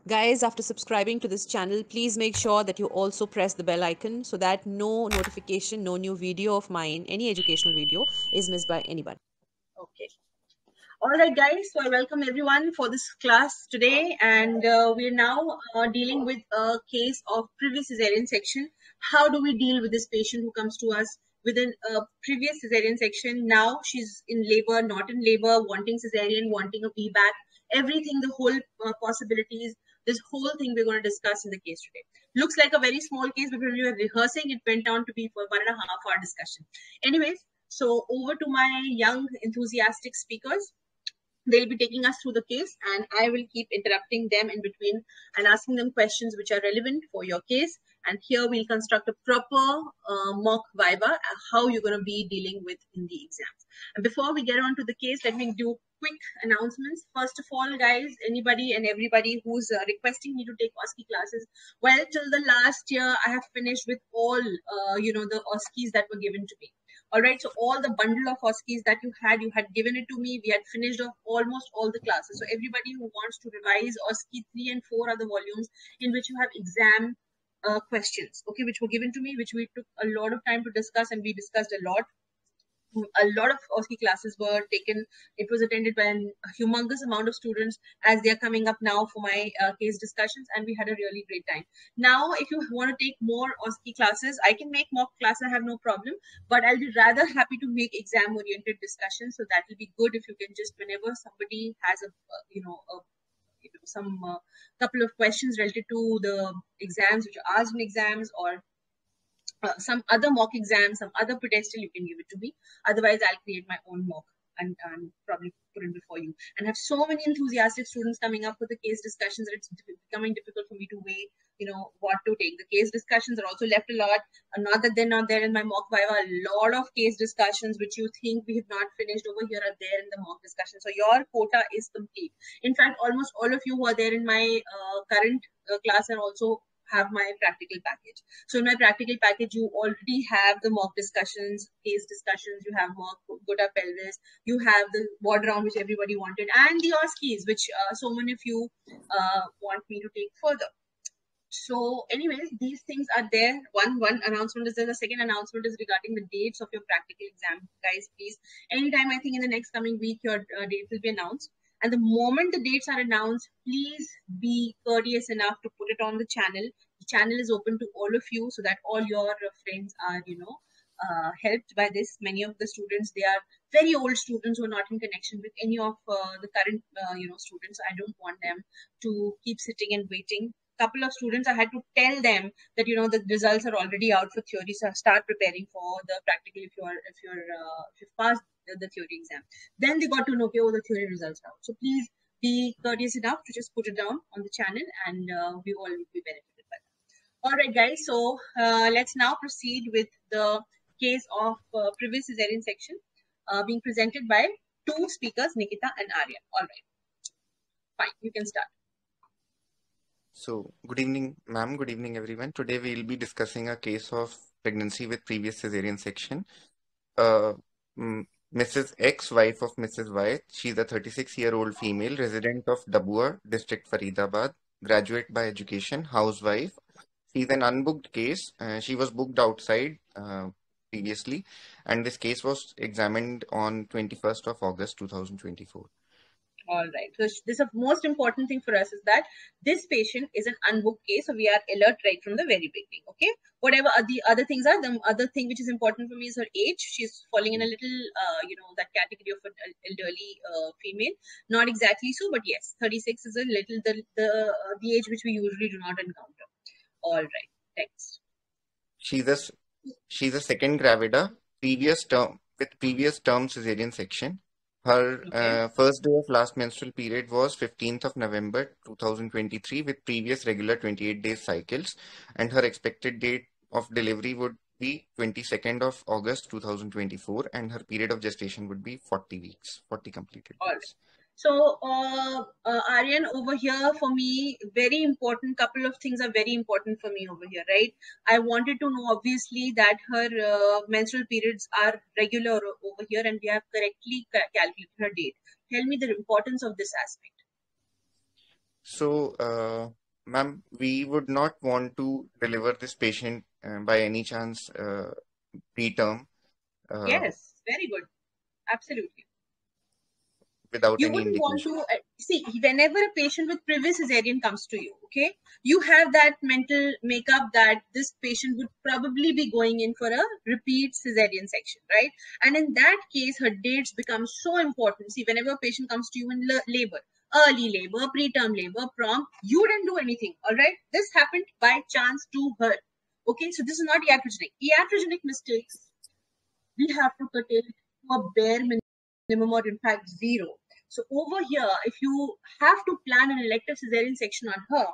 Guys, after subscribing to this channel, please make sure that you also press the bell icon so that no notification, no new video of mine, any educational video, is missed by anybody. Okay. All right, guys. So I welcome everyone for this class today, and we're now dealing with a case of previous cesarean section. How do we deal with this patient who comes to us with a previous cesarean section? Now she's in labor, not in labor, wanting cesarean, wanting a VBAC, everything, the whole possibilities. This whole thing we're going to discuss in the case today. Looks like a very small case, but when we were rehearsing, it went on to be for 1.5 hour discussion. Anyways, so over to my young enthusiastic speakers. They'll be taking us through the case, and I will keep interrupting them in between and asking them questions which are relevant for your case. And here we'll construct a proper mock Viva, how you're going to be dealing with in the exams. And before we get on to the case, let me do quick announcements. First of all, guys, anybody and everybody who's requesting me to take OSCE classes, well, till the last year, I have finished with all, the OSCEs that were given to me. All right, so all the bundle of OSCEs that you had given it to me. We had finished off almost all the classes. So everybody who wants to revise OSCE 3 and 4 are the volumes in which you have exam questions, okay, which were given to me, which we took a lot of time to discuss, and we discussed a lot. A lot of OSCE classes were taken. It was attended by a humongous amount of students as they are coming up now for my case discussions, and we had a really great time. Now, if you want to take more OSCE classes, I can make mock classes, I have no problem, but I'll be rather happy to make exam-oriented discussions. So that will be good if you can just, whenever somebody has some couple of questions related to the exams which are asked in exams, or some other mock exam, some other pedestal, you can give it to me. Otherwise, I'll create my own mock and probably put it before you. And have so many enthusiastic students coming up with the case discussions that it's becoming difficult for me to weigh, what to take. The case discussions are also left a lot. Not that they're not there in my mock Viva. A lot of case discussions which you think we have not finished over here are there in the mock discussion. So your quota is complete. In fact, almost all of you who are there in my current class are also have my practical package. So in my practical package, you already have the mock discussions, case discussions, you have mock Gota pelvis, you have the ward round which everybody wanted, and the OSCEs, which so many of you want me to take further. So anyways, these things are there. One announcement is there. The second announcement is regarding the dates of your practical exam. Guys, please, anytime, I think in the next coming week, your date will be announced. And the moment the dates are announced, please be courteous enough to put it on the channel. The channel is open to all of you so that all your friends are, helped by this. Many of the students, they are very old students who are not in connection with any of the current, students. I don't want them to keep sitting and waiting. Couple of students, I had to tell them that, the results are already out for theory, so start preparing for the practical if you've passed the theory exam. Then they got to know, okay, the theory results are out. So please be courteous enough to just put it down on the channel, and we all will be benefited by that. All right, guys. So let's now proceed with the case of previous cesarean section being presented by two speakers, Nikita and Aryan. All right. Fine. You can start. So, good evening, ma'am. Good evening, everyone. Today we will be discussing a case of pregnancy with previous cesarean section. Mrs. X, wife of Mrs. Y, she's a 36-year-old female, resident of Dabua, district Faridabad, graduate by education, housewife. She's an unbooked case. She was booked outside previously, and this case was examined on 21st of August 2024. All right. So this is the most important thing for us is that this patient is an unbooked case. So we are alert right from the very beginning. Okay. Whatever the other things are, the other thing which is important for me is her age. She's falling in a little, that category of an elderly female. Not exactly so, but yes, 36 is a little the age which we usually do not encounter. All right. Next. She's a second gravida, previous term cesarean section. Her first day of last menstrual period was 15th of November 2023 with previous regular 28 days cycles, and her expected date of delivery would be 22nd of August 2024, and her period of gestation would be 40 weeks, 40 completed weeks. All right. So, Aryan, over here for me, very important, couple of things are very important for me over here, right? I wanted to know, obviously, that her menstrual periods are regular over here and we have correctly calculated her date. Tell me the importance of this aspect. So, ma'am, we would not want to deliver this patient by any chance preterm uh, Yes, very good. Absolutely. without You any wouldn't want indication. to see whenever a patient with previous cesarean comes to you, okay, you have that mental makeup that this patient would probably be going in for a repeat cesarean section, right? And in that case, her dates become so important. See, whenever a patient comes to you in labor, early labor, preterm labor, prom, you didn't do anything, all right? This happened by chance to her. Okay, so this is not iatrogenic. Iatrogenic mistakes, we have to curtail it to a bare minimum or in fact zero. So over here, if you have to plan an elective cesarean section on her,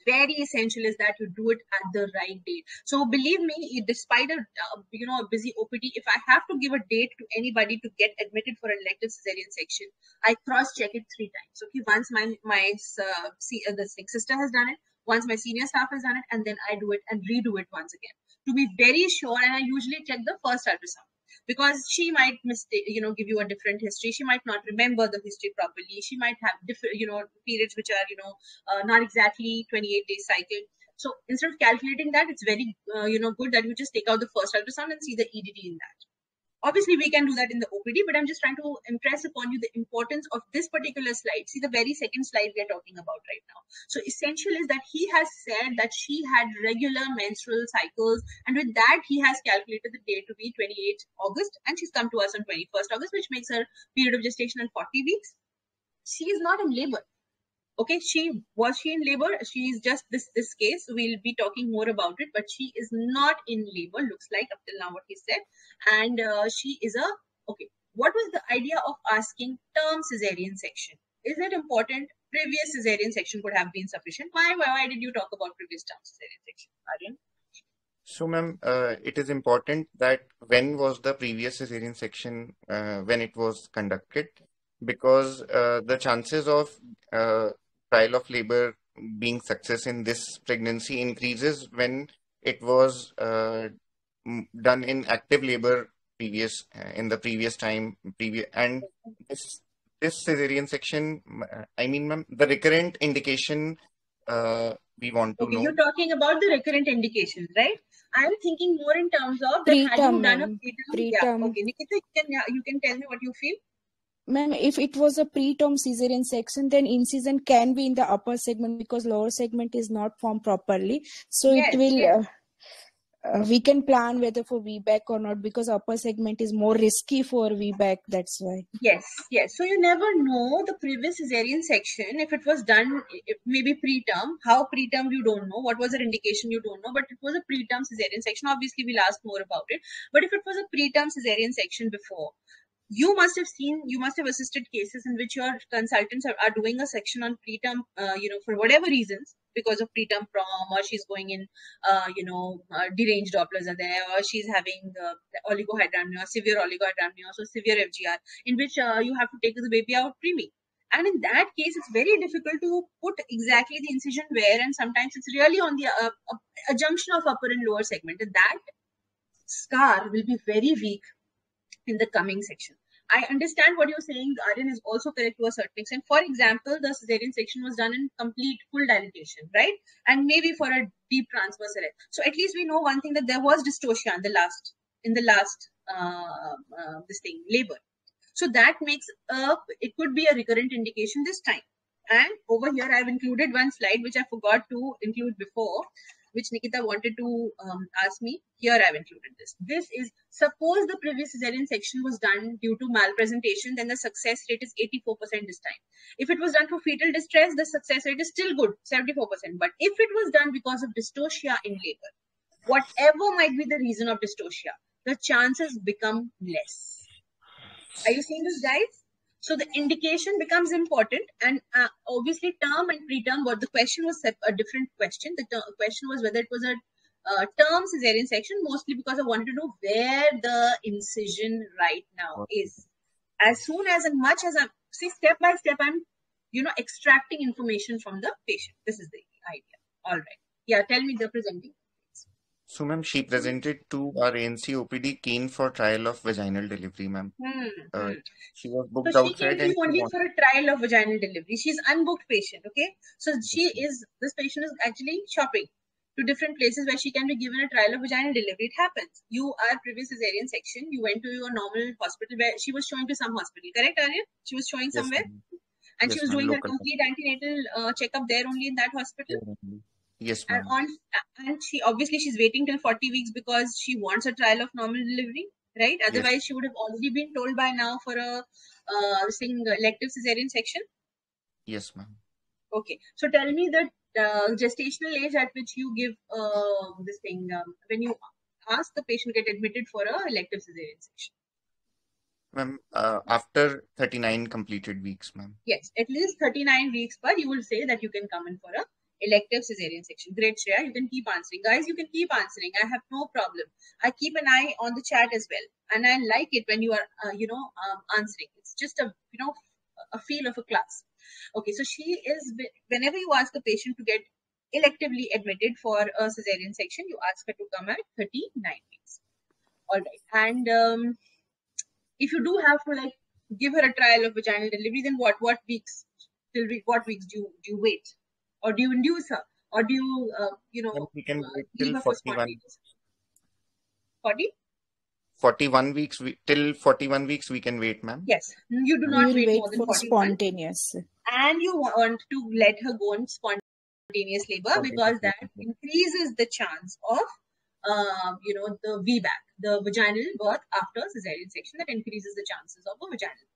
very essential is that you do it at the right date. So believe me, despite a busy OPD, if I have to give a date to anybody to get admitted for an elective cesarean section, I cross check it 3 times. Okay, once the sister has done it, once my senior staff has done it, and then I do it and redo it once again to be very sure. And I usually check the first ultrasound, because she might give you a different history. She might not remember the history properly. She might have different, periods which are, not exactly 28 days cycle. So instead of calculating that, it's very, good that you just take out the first ultrasound and see the EDD in that. Obviously, we can do that in the OPD, but I'm just trying to impress upon you the importance of this particular slide. See the very second slide we are talking about right now. So essential is that he has said that she had regular menstrual cycles, and with that, he has calculated the date to be 28 August, and she's come to us on 21st August, which makes her period of gestation at 40 weeks. She is not in labor. Okay, was she in labor? She is just this case. We'll be talking more about it, but she is not in labor. Looks like up till now what he said, and she is a okay. What was the idea of asking term cesarean section? Is it important? Previous cesarean section could have been sufficient. Why did you talk about previous term cesarean section, Aryan? So, ma'am, it is important that when was the previous cesarean section when it was conducted, because the chances of trial of labor being success in this pregnancy increases when it was done in active labor in the previous time previous, and this cesarean section, I mean, ma'am, the recurrent indication we want to Okay, you're know. talking about the recurrent indications, right? I'm thinking more in terms of that. Had Preterm, you done a ma'am. preterm? Yeah. Preterm. Okay, Nikita, you can tell me what you feel. Ma'am, if it was a preterm cesarean section, then incision can be in the upper segment because lower segment is not formed properly. So it Yes, will, yes. we can plan whether for VBAC or not, because upper segment is more risky for VBAC. That's why. Yes, yes. So you never know the previous cesarean section, if it was done, maybe preterm. How preterm, you don't know. What was the indication, you don't know. But it was a preterm cesarean section. Obviously, we'll ask more about it. But if it was a preterm cesarean section before, you must have assisted cases in which your consultants are doing a section on preterm, for whatever reasons, because of preterm prom, or she's going in, deranged Dopplers are there, or she's having oligohydramnios, severe oligohydramnios, or severe FGR, in which you have to take the baby out preemie. And in that case, it's very difficult to put exactly the incision where, and sometimes it's really on the a junction of upper and lower segment. And that scar will be very weak in the coming section. I understand what you're saying. Aryan is also correct to a certain extent. For example, the cesarean section was done in complete full dilatation, right? And maybe for a deep transverse arrest. So at least we know one thing, that there was dystocia in the last labor. So that makes it could be a recurrent indication this time. And over here, I've included one slide which I forgot to include before, which Nikita wanted to ask me. Here I've included this. This is, suppose the previous cesarean section was done due to malpresentation, then the success rate is 84% this time. If it was done for fetal distress, the success rate is still good, 74%. But if it was done because of dystocia in labor, whatever might be the reason of dystocia, the chances become less. Are you seeing this, guys? So the indication becomes important, and obviously term and preterm, what the question was a different question. The question was whether it was a term cesarean section, mostly because I wanted to know where the incision right now is. As soon as and much as I'm, see, step by step, I'm, extracting information from the patient. This is the idea. All right. Yeah, tell me the presenting. So, ma'am, she presented to our ANC OPD keen for trial of vaginal delivery, ma'am. Uh, she was So booked she came outside to and you she only wanted. for a trial of vaginal delivery. She's unbooked patient, okay? So Yes, ma'am. this patient is actually shopping to different places where she can be given a trial of vaginal delivery. It happens. You are previous cesarean section. You went to your normal hospital where she was showing to some hospital, correct, Aryan? She was showing Yes, somewhere ma'am. and she Yes, was ma'am. doing her Local. complete antenatal checkup there only in that hospital. Yes, And ma'am. she obviously she's waiting till 40 weeks because she wants a trial of normal delivery, right? Yes, Otherwise, she would have already been told by now for a elective cesarean section. yes, ma'am. Okay, so tell me the gestational age at which you give this thing when you ask the patient to get admitted for a elective cesarean section. Ma'am, after 39 completed weeks, ma'am. Yes, at least 39 weeks, but you will say that you can come in for a elective cesarean section. Great, Shreya. You can keep answering. Guys, you can keep answering. I have no problem. I keep an eye on the chat as well. And I like it when you are, answering. It's just a feel of a class. Okay, so she is, whenever you ask a patient to get electively admitted for a cesarean section, you ask her to come at 39 weeks. All right. And if you do have to give her a trial of vaginal delivery, then what weeks what weeks do you wait, or do you induce her, or do you Ma'am, we can wait leave till her for 41. spontaneous? 40? 41 weeks, till 41 weeks we can wait, ma'am. Yes, you do We not will wait wait more than for 41, spontaneous. and you want to let her go on spontaneous labor because that increases the chance of the VBAC, the vaginal birth after cesarean section. That increases the chances of a vaginal.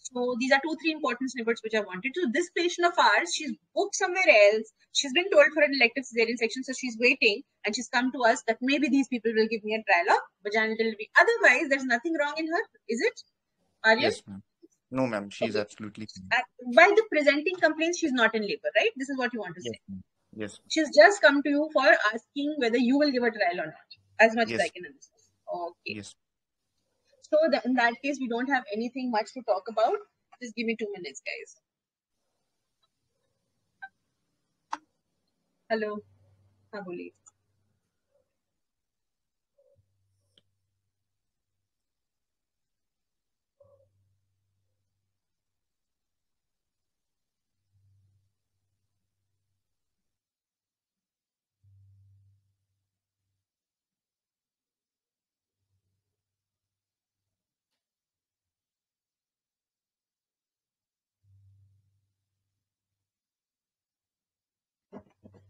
So these are 2-3 important snippets which I wanted. So this patient of ours, she's booked somewhere else. She's been told for an elective cesarean section, so she's waiting, and she's come to us that maybe these people will give me a trial of vaginal delivery. Otherwise, there's nothing wrong in her, is it, Aryan? Yes, ma'am. No, ma'am. She's absolutely fine. By the presenting complaints, she's not in labor, right? This is what you want to Yes, say. ma'am. Yes. She's just come to you for asking whether you will give a trial or not, as much as I can understand. Okay. Yes. So in that case, we don't have anything much to talk about. Just give me 2 minutes, guys. Hello. हाँ बोलिए.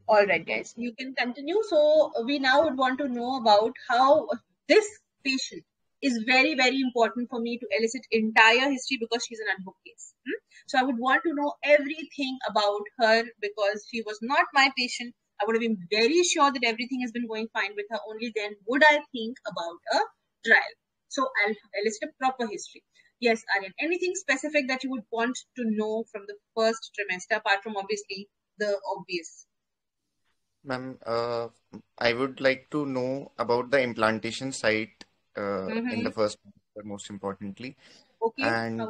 All right, guys, you can continue. So we now would want to know about how this patient is very, very important for me to elicit entire history because she's an unbooked case. So I would want to know everything about her because she was not my patient. I would have been very sure that everything has been going fine with her. Only then would I think about a trial. So I'll elicit a proper history. Yes, Aryan, anything specific that you would want to know from the first trimester, apart from obviously the obvious? Ma'am, I would like to know about the implantation site in the first trimester, most importantly. Okay. And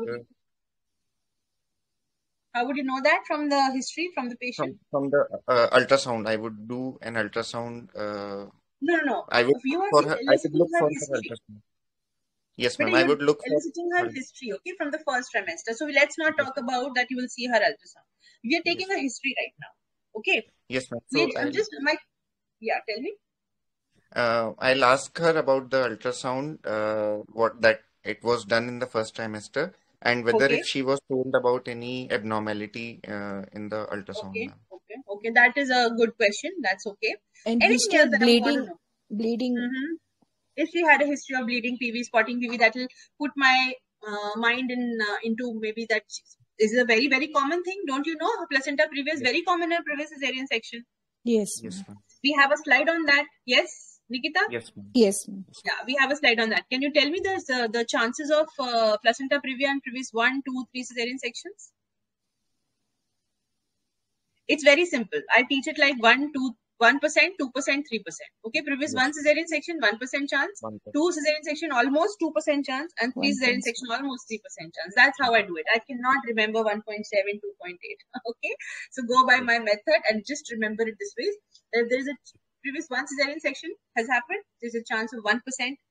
how would you know that from the history from the patient? from the ultrasound, I would do an ultrasound. No. I would If you are for her. I would eliciting look her for her history. ultrasound. Yes, But ma'am. I you're would look for eliciting her history, okay, from the first trimester. So let's not talk about that you will see her ultrasound. We are taking Yes. a history right now. Okay. Yes, ma'am. So tell me. I'll ask her about the ultrasound, what that it was done in the first trimester, and whether Okay. if she was told about any abnormality in the ultrasound, Okay. ma'am. Okay. That is a good question. That's okay. And Anything history else that I want to know? bleeding. If she had a history of bleeding PV, spotting PV, that will put my mind into maybe that is a very, very common thing. Don't you know? Placenta previa is very common in previous cesarean section. Yes. Yes, ma'am. We have a slide on that. Yes, Nikita? Yes, ma'am. Yes. Yeah, we have a slide on that. Can you tell me the chances of placenta previa and previous 1, 2, 3 cesarean sections? It's very simple. I teach it like 1%, 2%, 3%. Okay, previous 1 cesarean section, 1% chance. 1%. 2 cesarean section, almost 2% chance. And 3 cesarean section, almost 3% chance. That's how I do it. I cannot remember 1.7, 2.8. Okay, so go by my method and just remember it this way. There is a previous 1 cesarean section has happened, there's a chance of 1%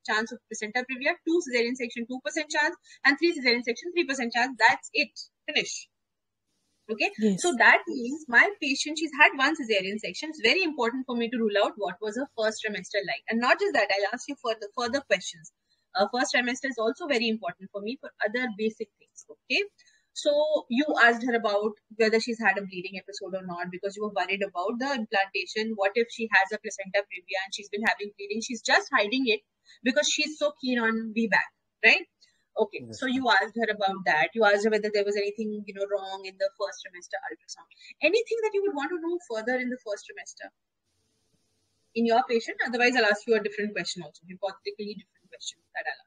chance of placenta previa, 2 cesarean section 2% chance, and 3 cesarean section 3% chance. That's it. Finish. Okay, Yes. so that means my patient, she's had 1 cesarean section. It's very important for me to rule out what was her first trimester like. And not just that, I'll ask you further questions. First trimester is also very important for me for other basic things. Okay, so you asked her about whether she's had a bleeding episode or not, because you were worried about the implantation. What if she has a placenta previa and she's been having bleeding? She's just hiding it because she's so keen on VBAC, right? Okay, Yes, so you asked her about that. You asked her whether there was anything, wrong in the first trimester ultrasound. Anything that you would want to know further in the first trimester in your patient? Otherwise, I'll ask you a different question also, hypothetically different question that I'll